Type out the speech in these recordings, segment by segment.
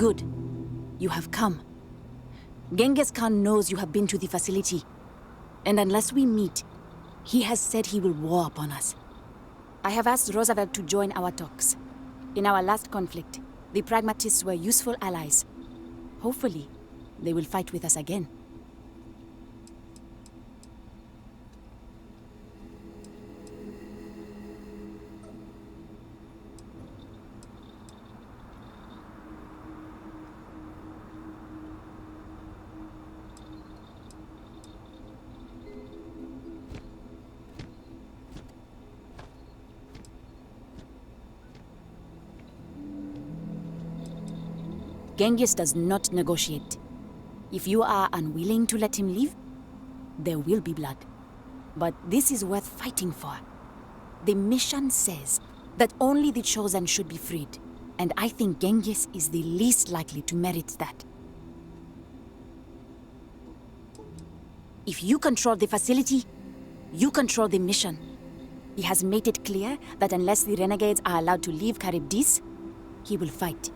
Good. You have come. Genghis Khan knows you have been to the facility. And unless we meet, he has said he will war upon us. I have asked Roosevelt to join our talks. In our last conflict, the pragmatists were useful allies. Hopefully, they will fight with us again. Genghis does not negotiate. If you are unwilling to let him leave, There will be blood. But this is worth fighting for. The mission says that only the chosen should be freed. And I think Genghis is the least likely to merit that. If you control the facility, you control the mission. He has made it clear that unless the renegades are allowed to leave Charybdis, he will fight.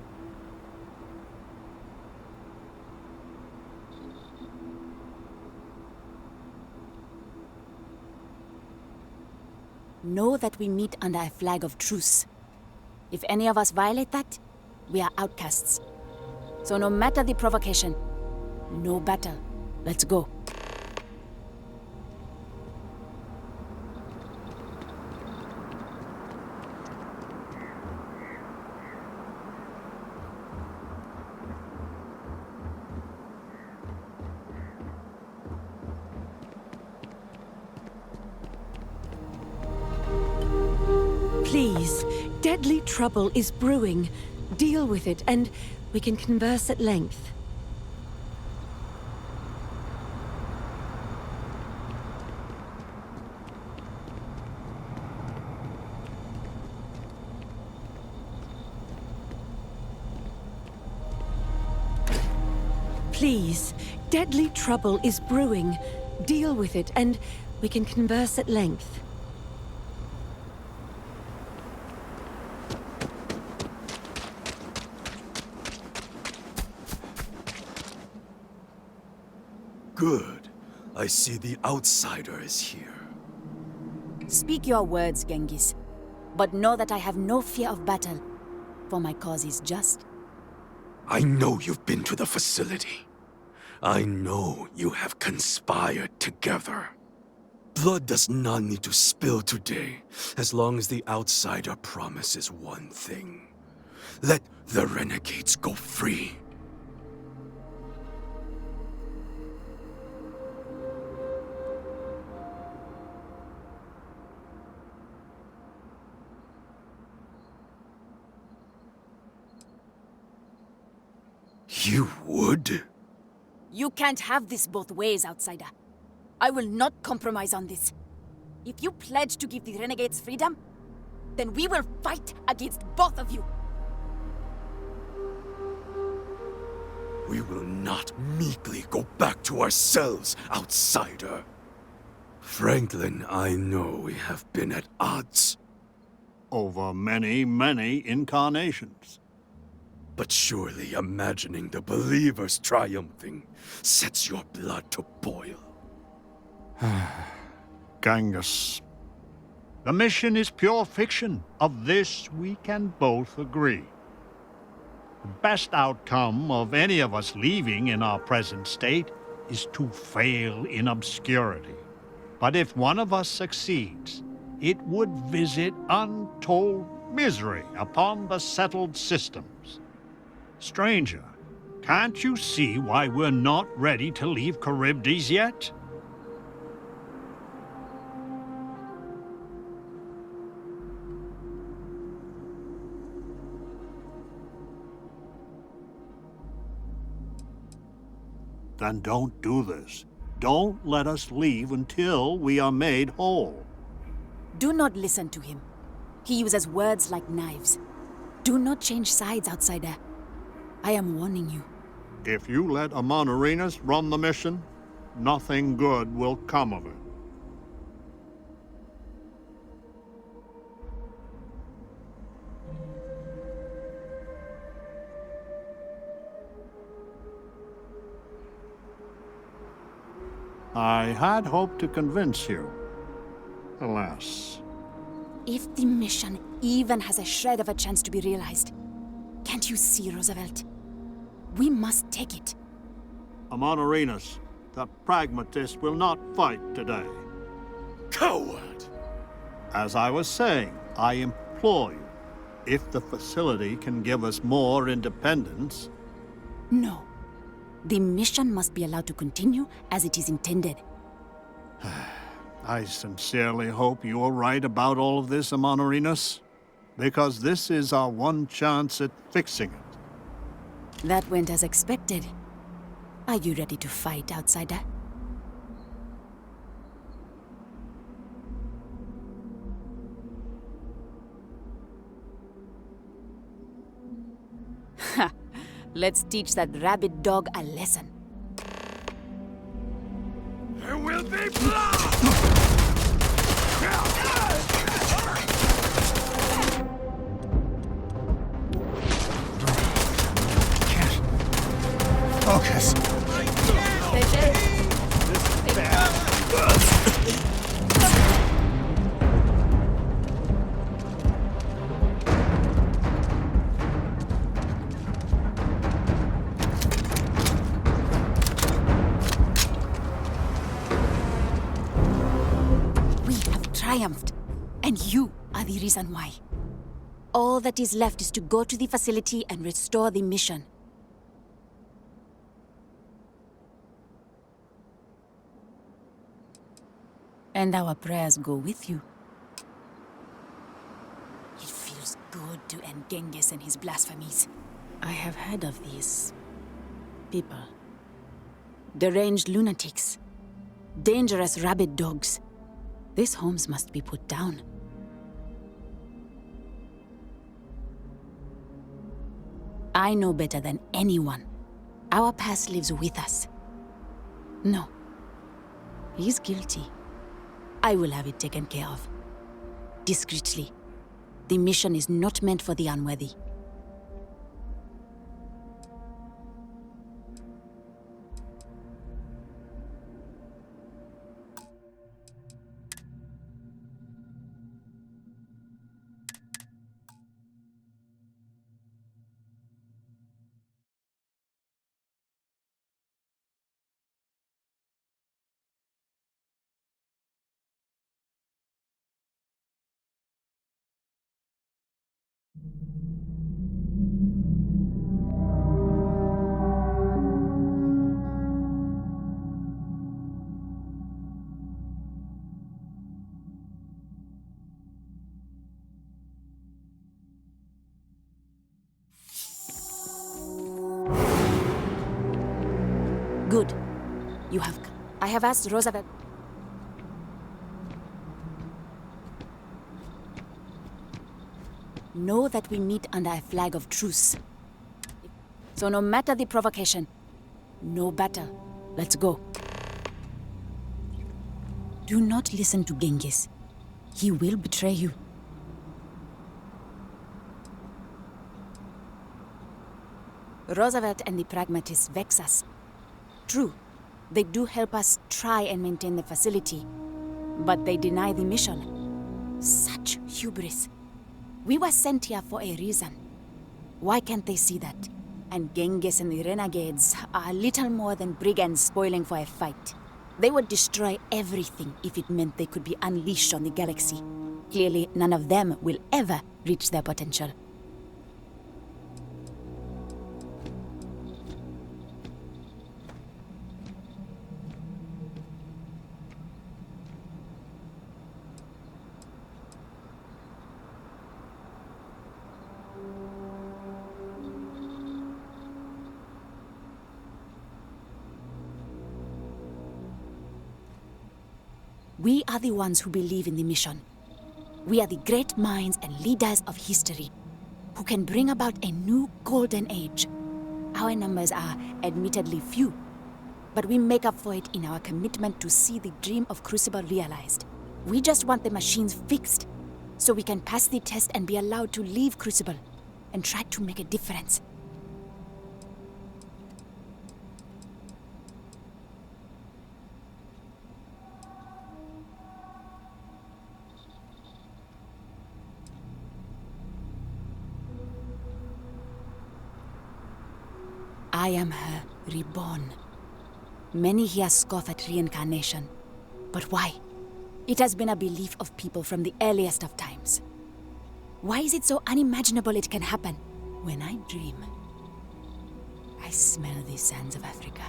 Know that we meet under a flag of truce. If any of us violate that, we are outcasts. So no matter the provocation, no battle. Let's go. Please, deadly trouble is brewing. Deal with it, and we can converse at length. Please, deadly trouble is brewing. Deal with it, and we can converse at length. Good. I see the outsider is here. Speak your words, Genghis. But know that I have no fear of battle, for my cause is just. I know you've been to the facility. I know you have conspired together. Blood does not need to spill today, as long as the outsider promises one thing. Let the renegades go free. You would? You can't have this both ways, outsider. I will not compromise on this. If you pledge to give the renegades freedom, then we will fight against both of you. We will not meekly go back to our cells, outsider. Franklin, I know we have been at odds. Over many, many incarnations. But surely imagining the believers triumphing sets your blood to boil. Genghis. The mission is pure fiction. Of this we can both agree. The best outcome of any of us leaving in our present state is to fail in obscurity. But if one of us succeeds, it would visit untold misery upon the settled systems. Stranger, can't you see why we're not ready to leave Charybdis yet? Then don't do this. Don't let us leave until we are made whole. Do not listen to him. He uses words like knives. Do not change sides, outsider. I am warning you. If you let Amon Arenas run the mission, nothing good will come of it. I had hoped to convince you. Alas. If the mission even has a shred of a chance to be realized, can't you see, Roosevelt? We must take it. Amon Arenas, the pragmatist, will not fight today. Coward! As I was saying, I implore you, if the facility can give us more independence... No. The mission must be allowed to continue as it is intended. I sincerely hope you are right about all of this, Amon Arenas, because this is our one chance at fixing it. That went as expected. Are you ready to fight, outsider? Let's teach that rabid dog a lesson. There will be blood! Focus. We have triumphed, and you are the reason why. All that is left is to go to the facility and restore the mission. And our prayers go with you. It feels good to end Genghis and his blasphemies. I have heard of these people. Deranged lunatics. Dangerous rabid dogs. These homes must be put down. I know better than anyone. Our past lives with us. No. He's guilty. I will have it taken care of. Discreetly. The mission is not meant for the unworthy. Good. You have... I have asked Roosevelt... Know that we meet under a flag of truce. So no matter the provocation, no battle. Let's go. Do not listen to Genghis. He will betray you. Roosevelt and the pragmatists vex us. True, they do help us try and maintain the facility, but they deny the mission. Such hubris. We were sent here for a reason. Why can't they see that? And Genghis and the renegades are little more than brigands spoiling for a fight. They would destroy everything if it meant they could be unleashed on the galaxy. Clearly, none of them will ever reach their potential. We are the ones who believe in the mission. We are the great minds and leaders of history who can bring about a new golden age. Our numbers are admittedly few, but we make up for it in our commitment to see the dream of Crucible realized. We just want the machines fixed so we can pass the test and be allowed to leave Crucible and try to make a difference. I am her reborn. Many here scoff at reincarnation. But why? It has been a belief of people from the earliest of times. Why is it so unimaginable it can happen? When I dream, I smell the sands of Africa.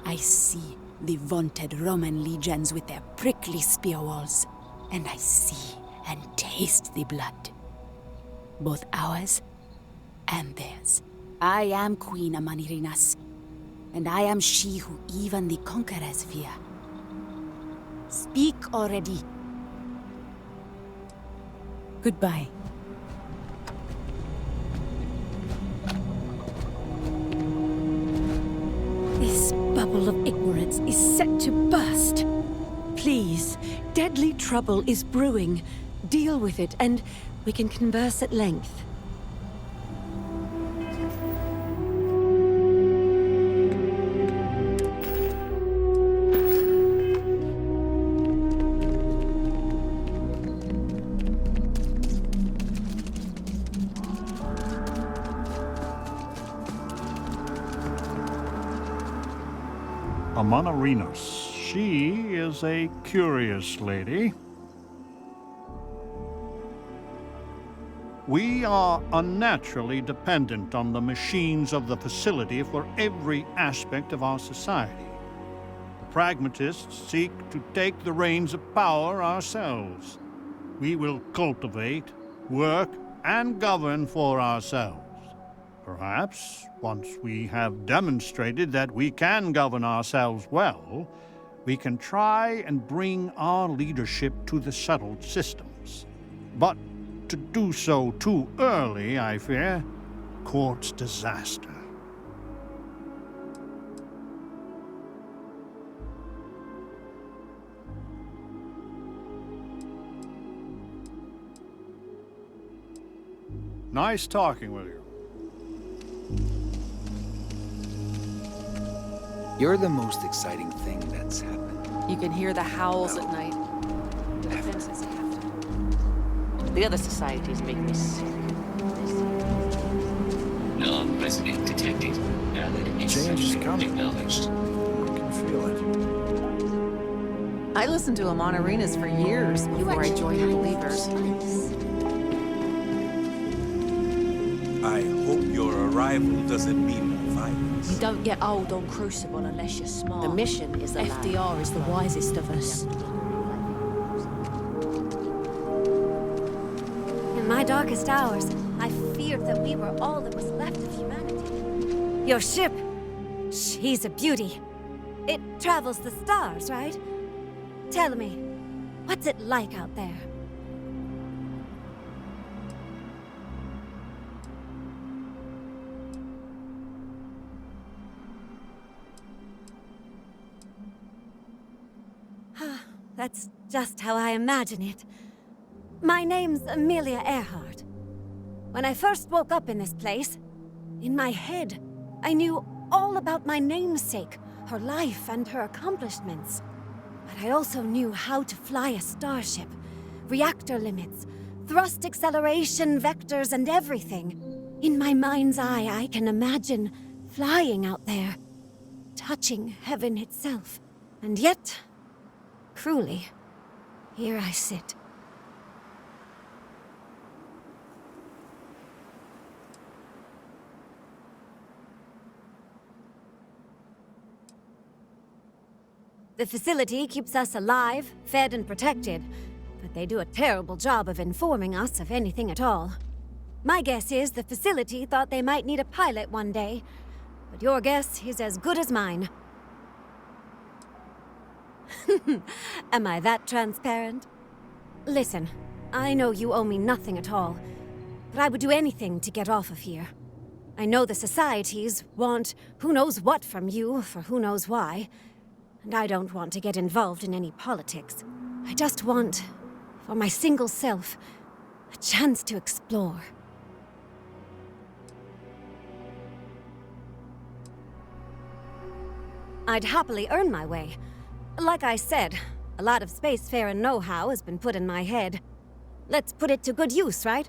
I see the vaunted Roman legions with their prickly spear walls. And I see and taste the blood. Both ours and theirs. I am Queen Amanirinas, and I am she who even the conquerors fear. Speak already. Goodbye. Deadly trouble is brewing. Deal with it, and we can converse at length. Amanarinos. She is a curious lady. We are unnaturally dependent on the machines of the facility for every aspect of our society. The pragmatists seek to take the reins of power ourselves. We will cultivate, work, and govern for ourselves. Perhaps, once we have demonstrated that we can govern ourselves well, we can try and bring our leadership to the settled systems. But to do so too early, I fear, courts disaster. Nice talking with you. You're the most exciting thing that's happened. You can hear the howls at night. The defenses have to. The other societies make me sick. Non-resident detected. Valid Change is insertion coming. acknowledged. I can feel it. I listened to him on arenas for years before I joined the Believers. I hope your arrival doesn't mean more violence. You don't get old on Crucible unless you're smart. The mission is alive. FDR is the wisest of us. In my darkest hours, I feared that we were all that was left of humanity. Your ship, she's a beauty. It travels the stars, right? Tell me, what's it like out there? That's just how I imagine it. My name's Amelia Earhart. When I first woke up in this place, in my head, I knew all about my namesake, her life and her accomplishments. But I also knew how to fly a starship, reactor limits, thrust acceleration, vectors, and everything. In my mind's eye, I can imagine flying out there, touching heaven itself. And yet, cruelly, here I sit. The facility keeps us alive, fed and protected, but they do a terrible job of informing us of anything at all. My guess is the facility thought they might need a pilot one day, but your guess is as good as mine. Am I that transparent? Listen, I know you owe me nothing at all, but I would do anything to get off of here. I know the societies want who knows what from you for who knows why, and I don't want to get involved in any politics. I just want, for my single self, a chance to explore. I'd happily earn my way. Like I said, a lot of spacefaring know-how has been put in my head. Let's put it to good use, right?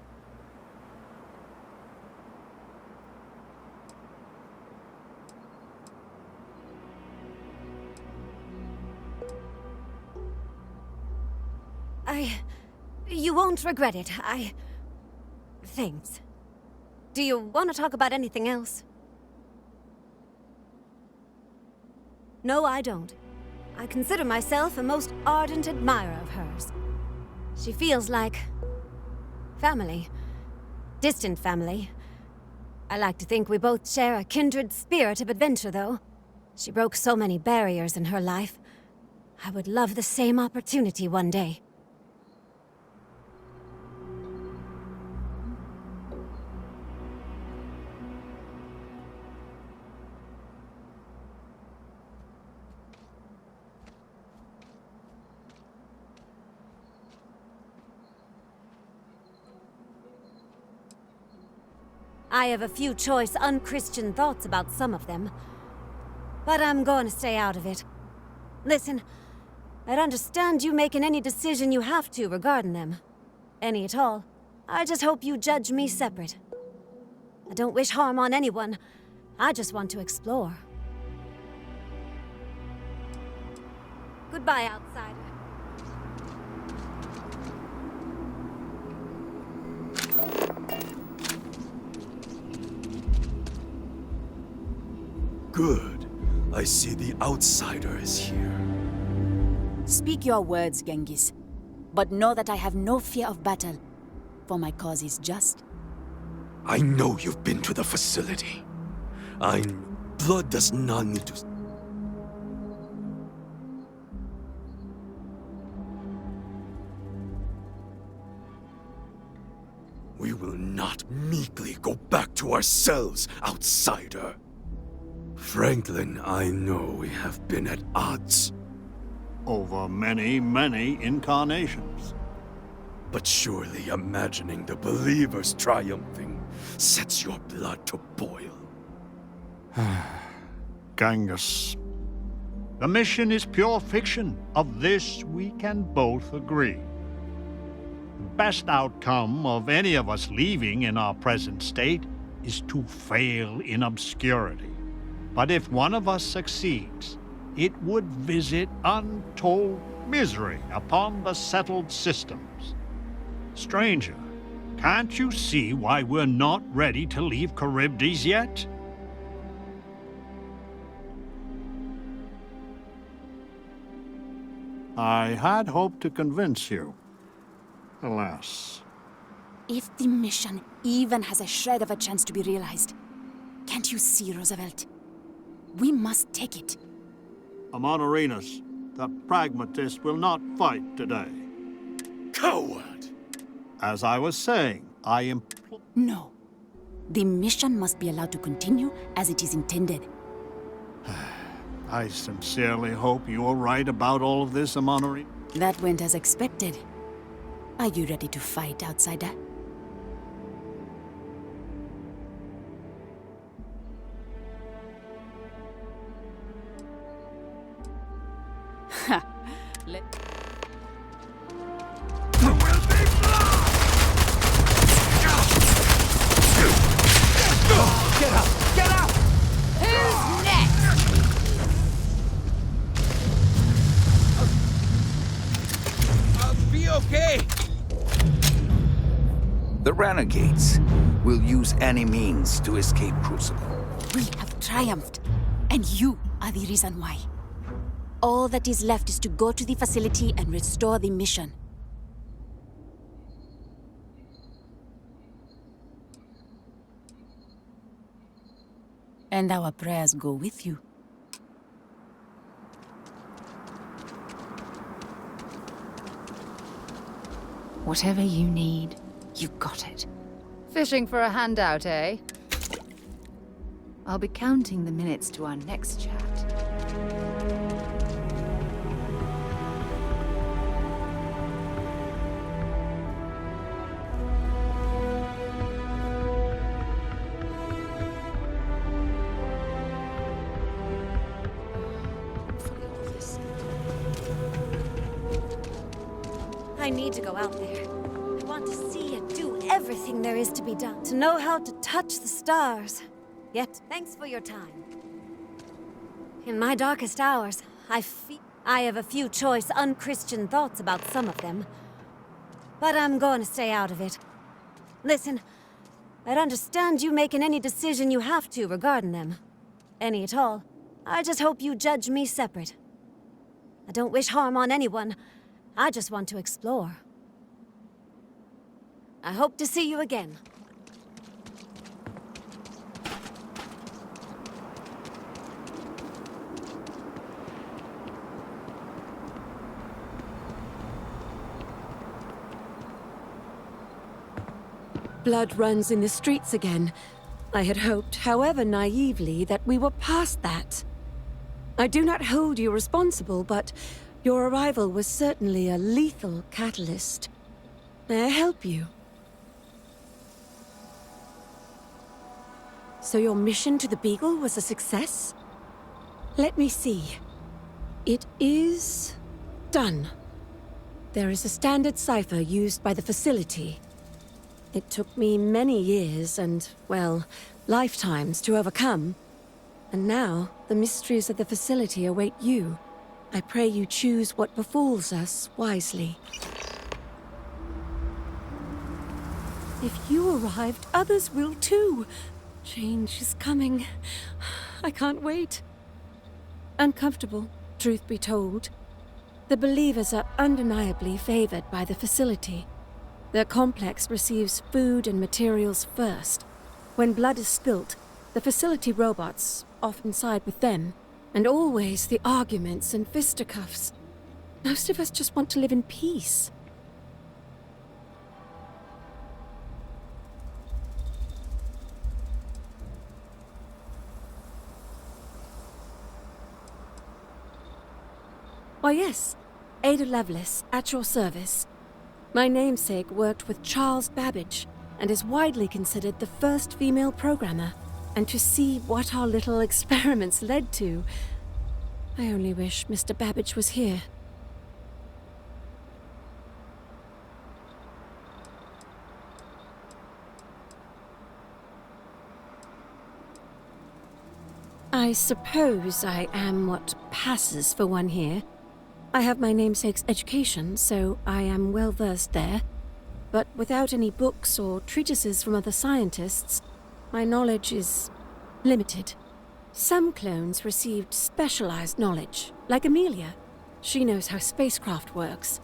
You won't regret it. Thanks. Do you want to talk about anything else? No, I don't. I consider myself a most ardent admirer of hers. She feels like family. Distant family. I like to think we both share a kindred spirit of adventure, though. She broke so many barriers in her life. I would love the same opportunity one day. I have a few choice, unchristian thoughts about some of them. But I'm going to stay out of it. Listen, I'd understand you making any decision you have to regarding them. Any at all. I just hope you judge me separate. I don't wish harm on anyone. I just want to explore. Goodbye, outsider. Good. I see the outsider is here. Speak your words, Genghis. But know that I have no fear of battle, for my cause is just. I know you've been to the facility. Blood does not need to... We will not meekly go back to ourselves, outsider. Franklin, I know we have been at odds. Over many, many incarnations. But surely imagining the believers triumphing sets your blood to boil. Genghis. The mission is pure fiction. Of this we can both agree. The best outcome of any of us leaving in our present state is to fail in obscurity. But if one of us succeeds, it would visit untold misery upon the settled systems. Stranger, can't you see why we're not ready to leave Charybdis yet? I had hoped to convince you. Alas. If the mission even has a shred of a chance to be realized, can't you see, Roosevelt? We must take it. Amonarinus, the pragmatist, will not fight today. Coward! As I was saying, No. The mission must be allowed to continue as it is intended. I sincerely hope you are right about all of this, Amonarinus. That went as expected. Are you ready to fight, outsider? Ha! Let... Get up! Get up! Who's next? I'll be okay. The renegades will use any means to escape Crucible. We have triumphed, and you are the reason why. All that is left is to go to the facility and restore the mission. And our prayers go with you. Whatever you need, you got it. Fishing for a handout, eh? I'll be counting the minutes to our next chat. I need to go out there. I want to see and do everything there is to be done. To know how to touch the stars. Yet, thanks for your time. In my darkest hours, I have a few choice, unchristian thoughts about some of them. But I'm going to stay out of it. Listen, I'd understand you making any decision you have to regarding them. Any at all. I just hope you judge me separate. I don't wish harm on anyone. I just want to explore. I hope to see you again. Blood runs in the streets again. I had hoped, however naively, that we were past that. I do not hold you responsible, but your arrival was certainly a lethal catalyst. May I help you? So your mission to the Beagle was a success? Let me see. It is... done. There is a standard cipher used by the facility. It took me many years and, well, lifetimes to overcome. And now, the mysteries of the facility await you. I pray you choose what befalls us wisely. If you arrived, others will too. Change is coming. I can't wait. Uncomfortable, truth be told. The believers are undeniably favored by the facility. Their complex receives food and materials first. When blood is spilt, the facility robots often side with them, and always the arguments and fisticuffs. Most of us just want to live in peace. Why yes, Ada Lovelace, at your service. My namesake worked with Charles Babbage, and is widely considered the first female programmer. And to see what our little experiments led to, I only wish Mr. Babbage was here. I suppose I am what passes for one here. I have my namesake's education, so I am well versed there. But without any books or treatises from other scientists, my knowledge is limited. Some clones received specialized knowledge, like Amelia. She knows how spacecraft works.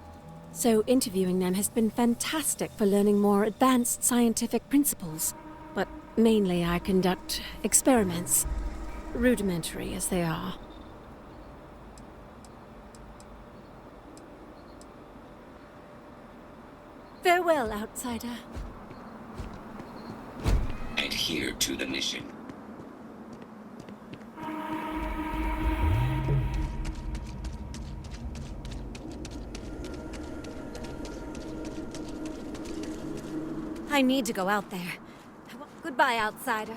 So interviewing them has been fantastic for learning more advanced scientific principles. But mainly I conduct experiments, rudimentary as they are. Farewell, outsider. Adhere to the mission. I need to go out there. Goodbye, outsider.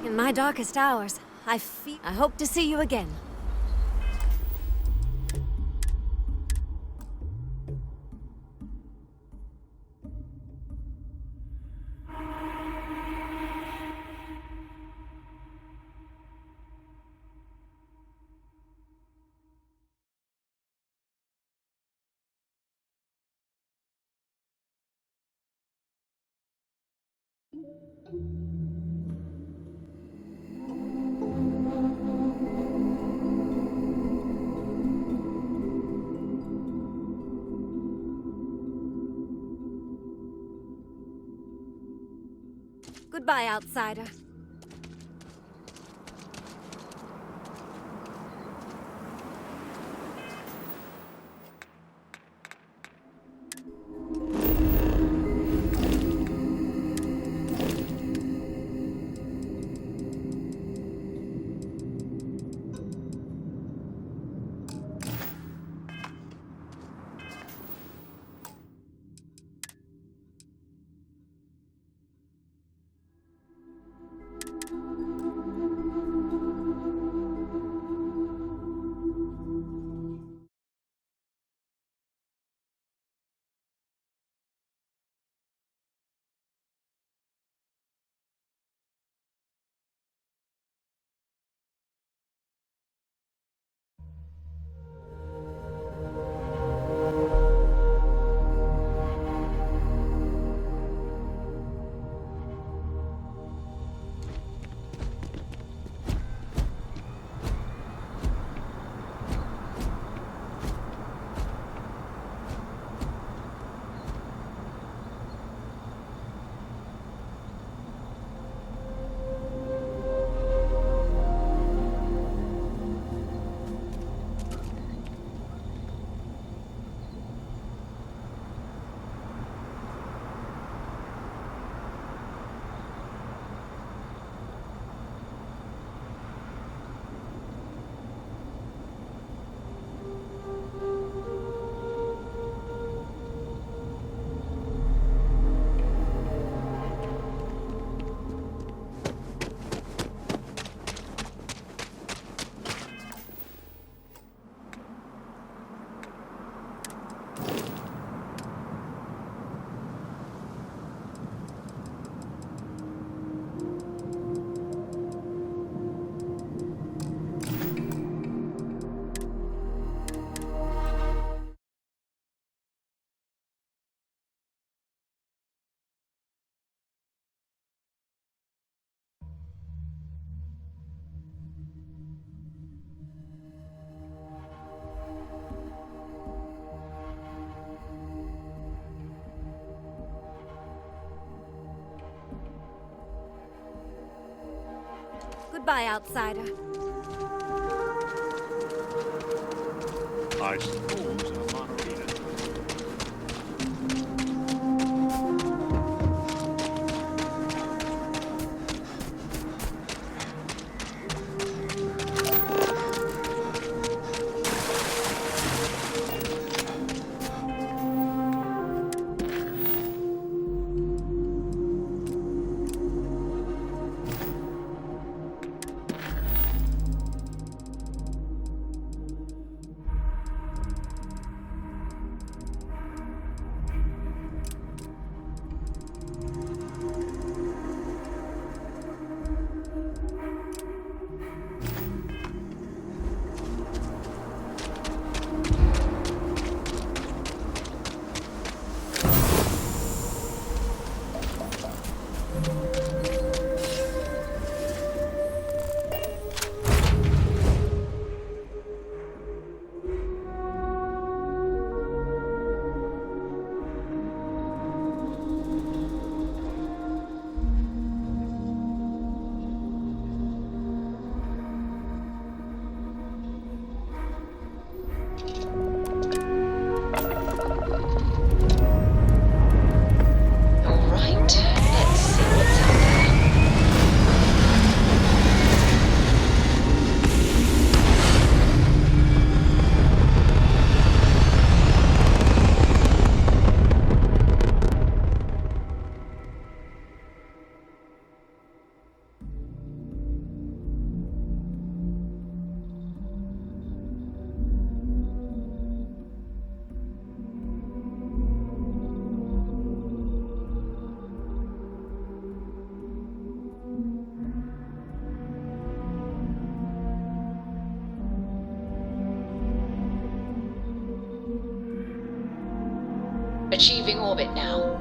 In my darkest hours, I hope to see you again. Goodbye, outsider. Goodbye, outsider. I suppose a margarita. Achieving orbit now.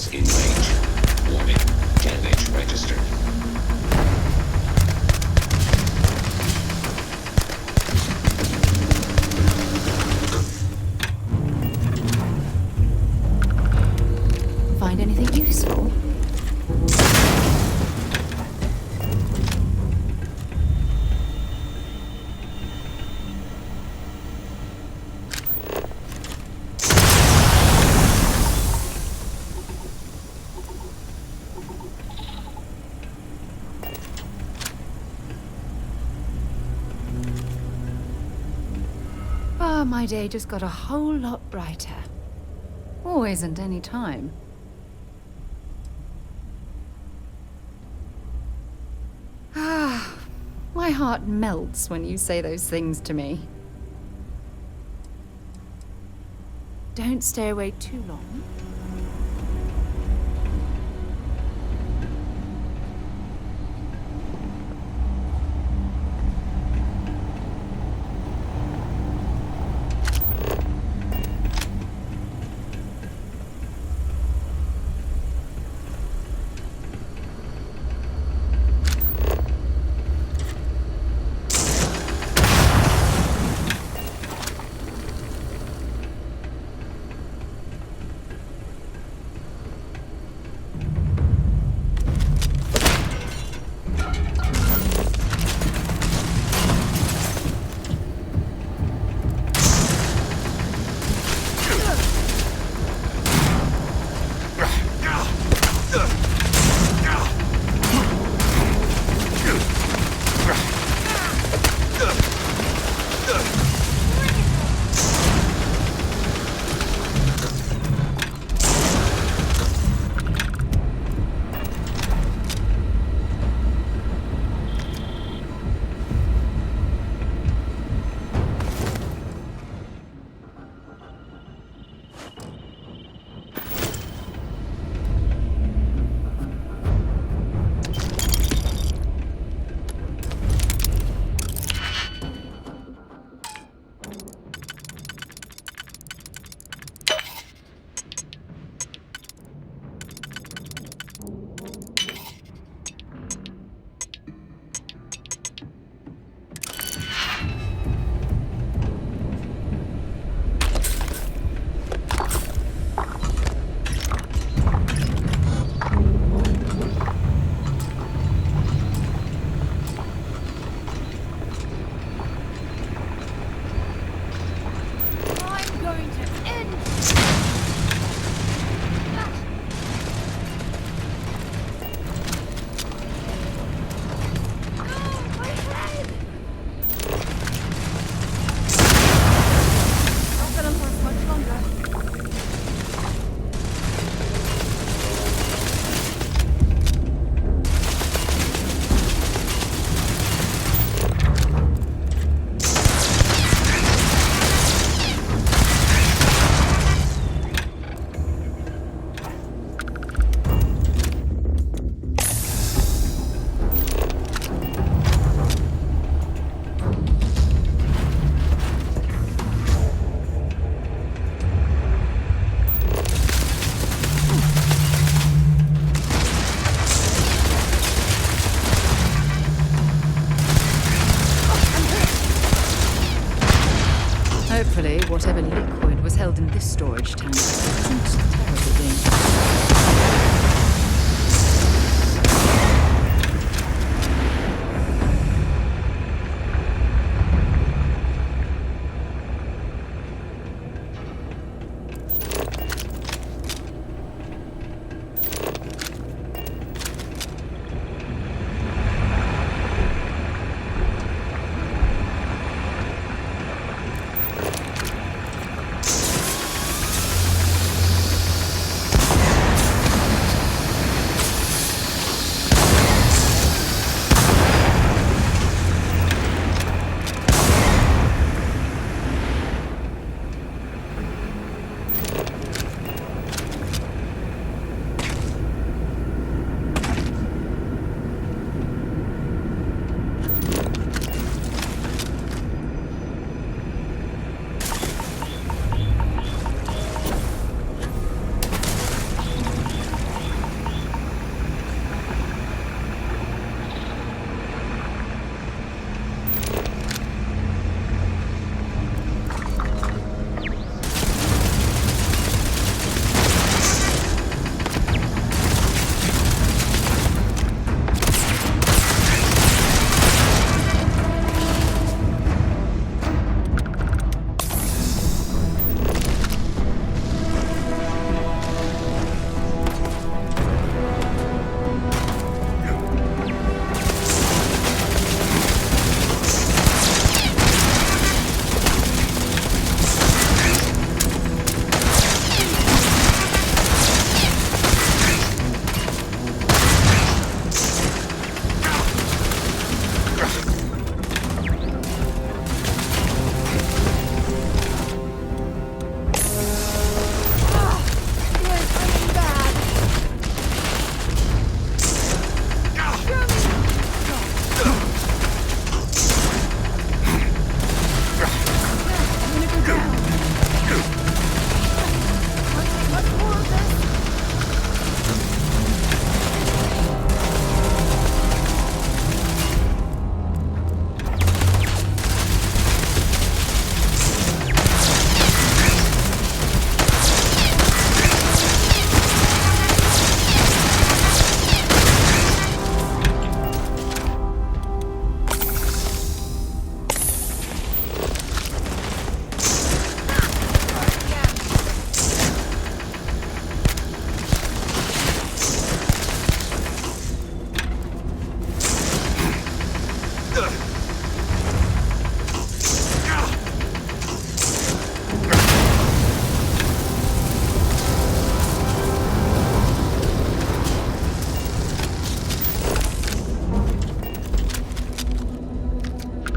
Hostiles in range. Warning. Damage registered. Find anything useful? My day just got a whole lot brighter. Always and any time. Ah, my heart melts when you say those things to me. Don't stay away too long. Hopefully, whatever liquid was held in this storage tank isn't terribly dangerous.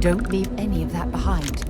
Don't leave any of that behind.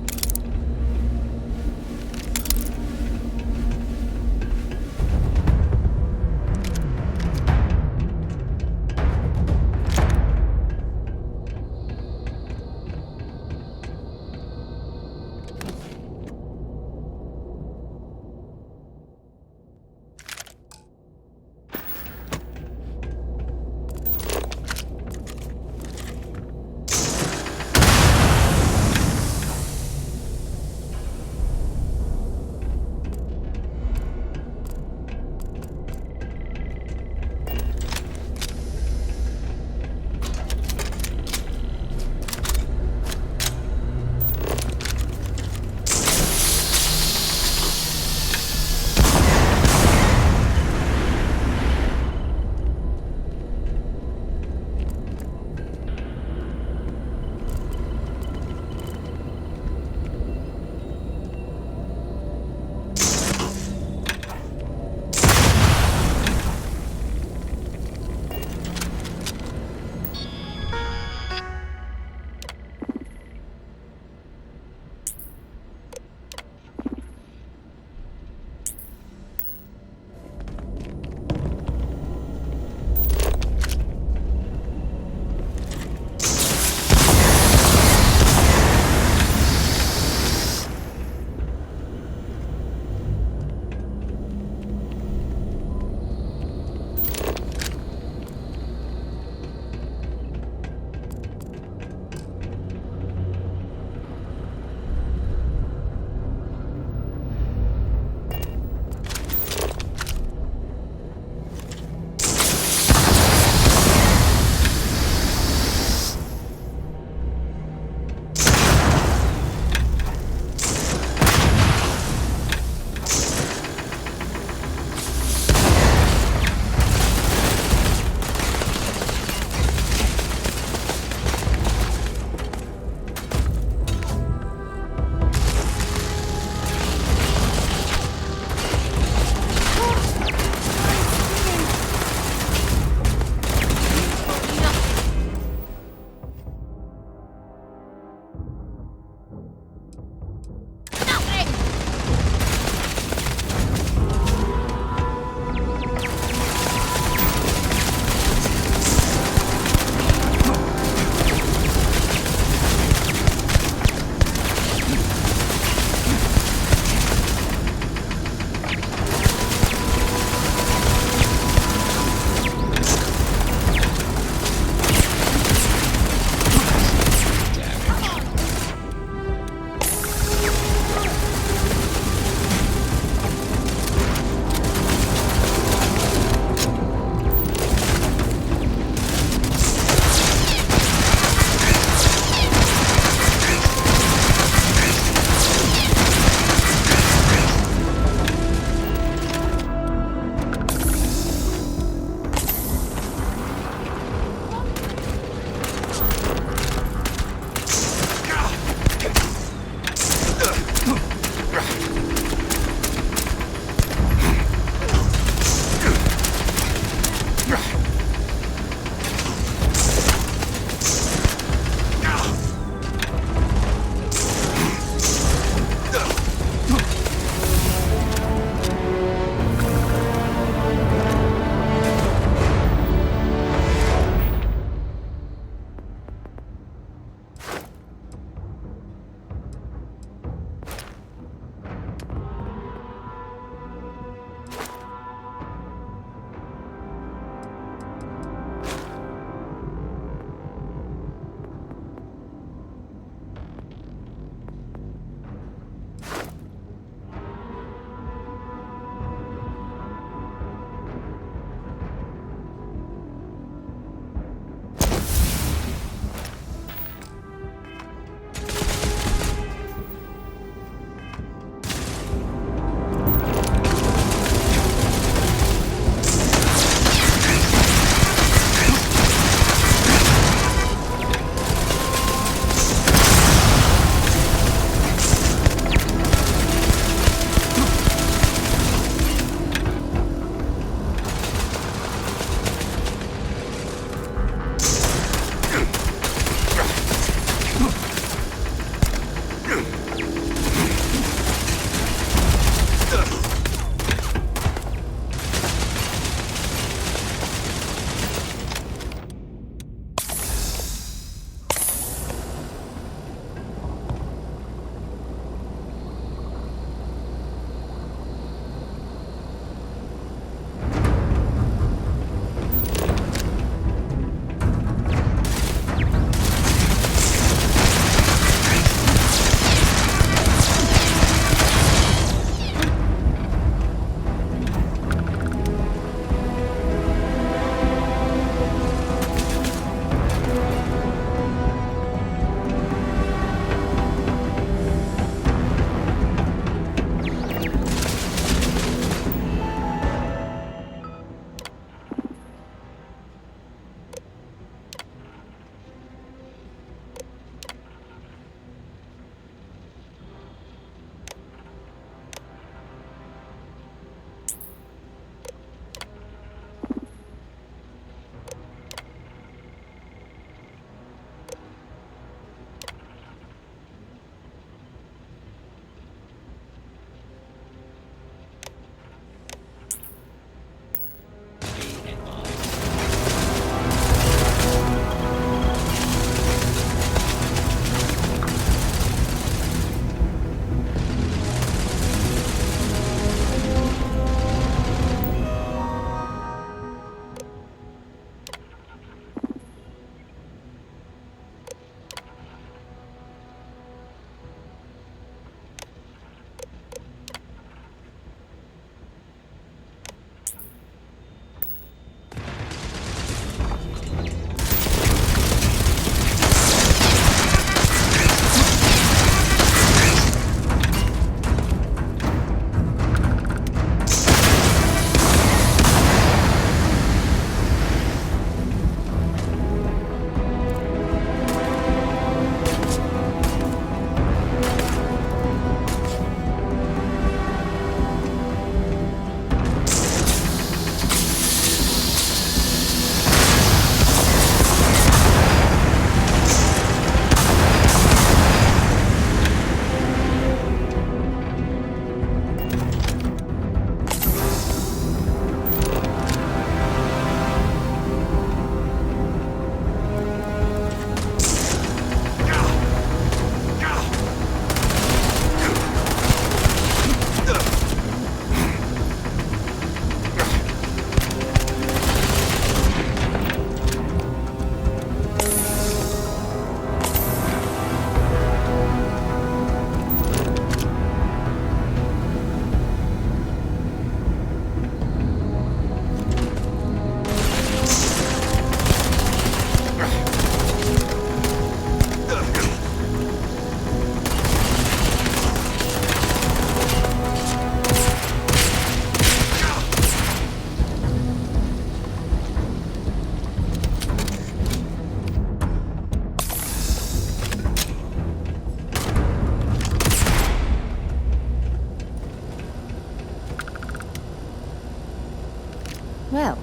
Well,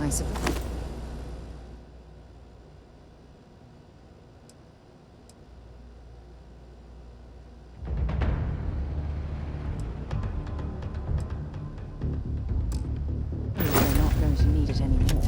I suppose. They're not going to need it anymore.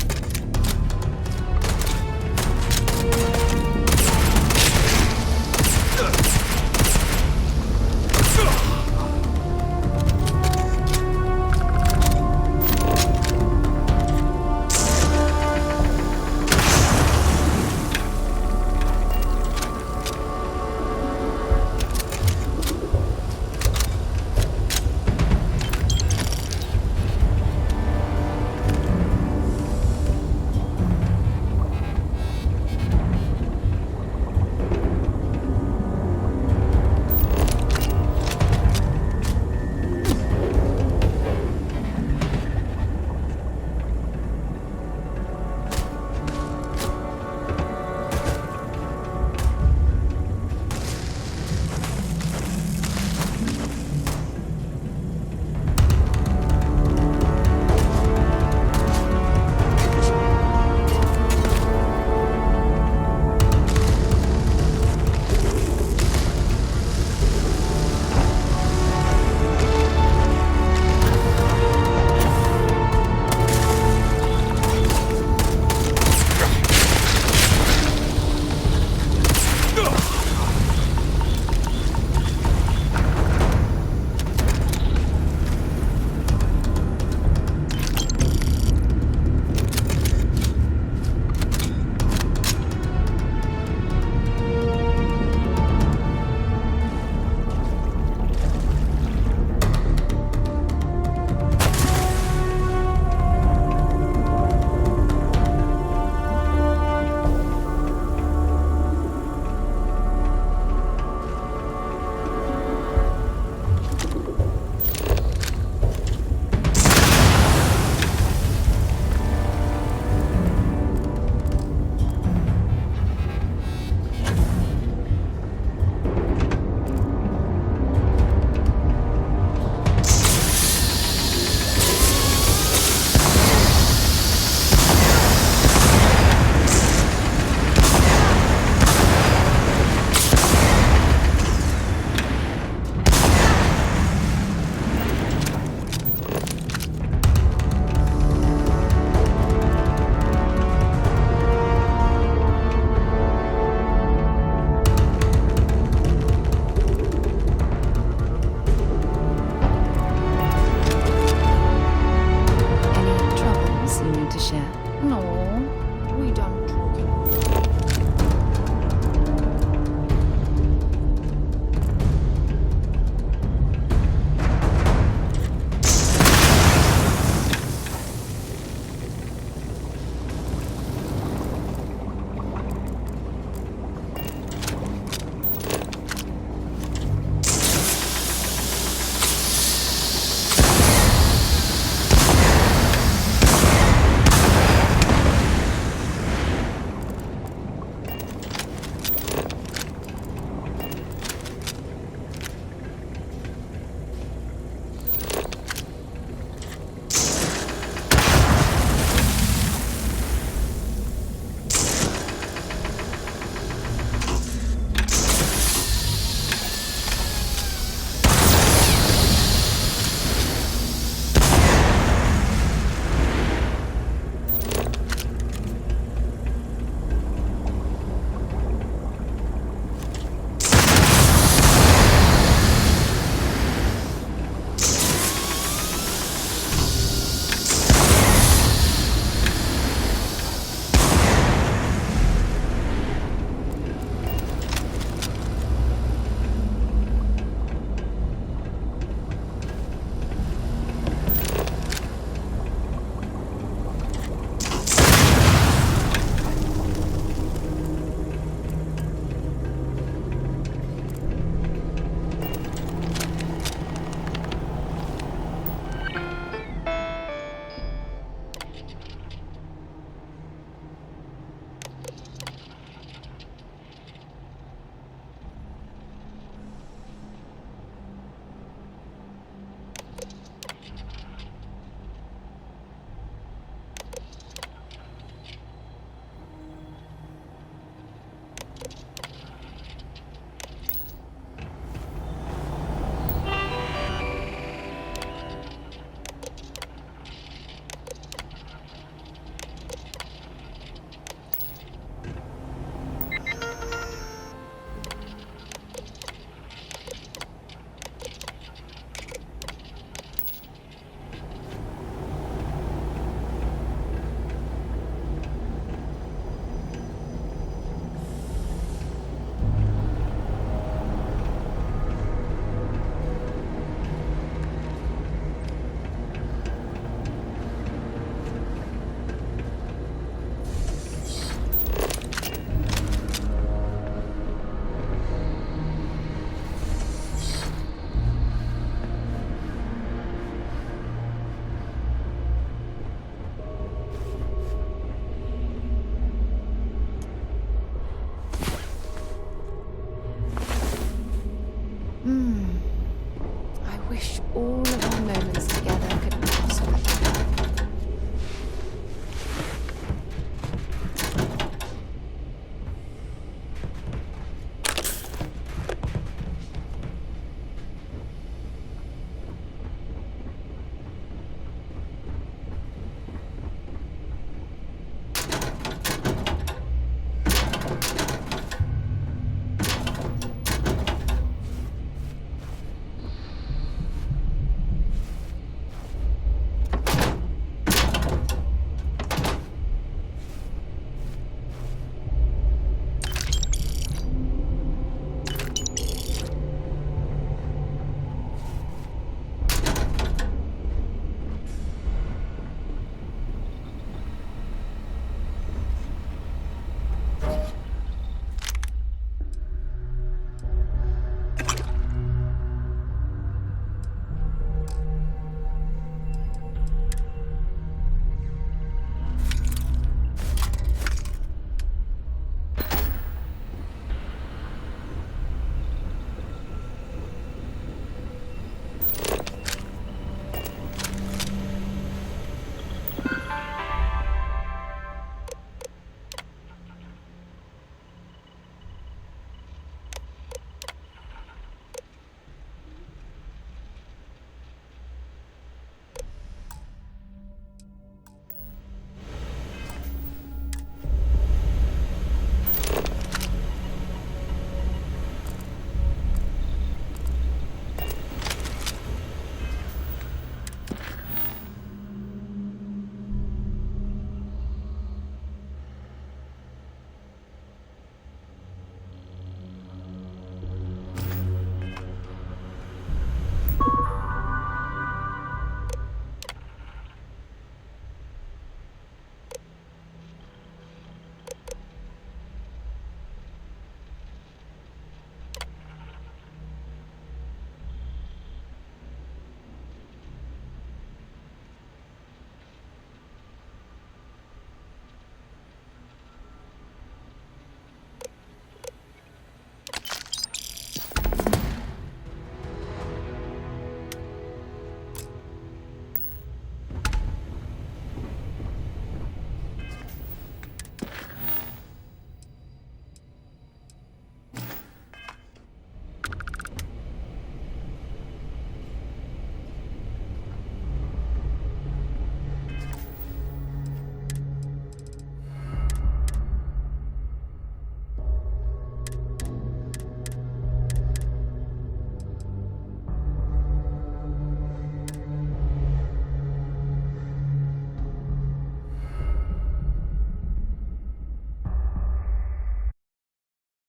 No, we don't.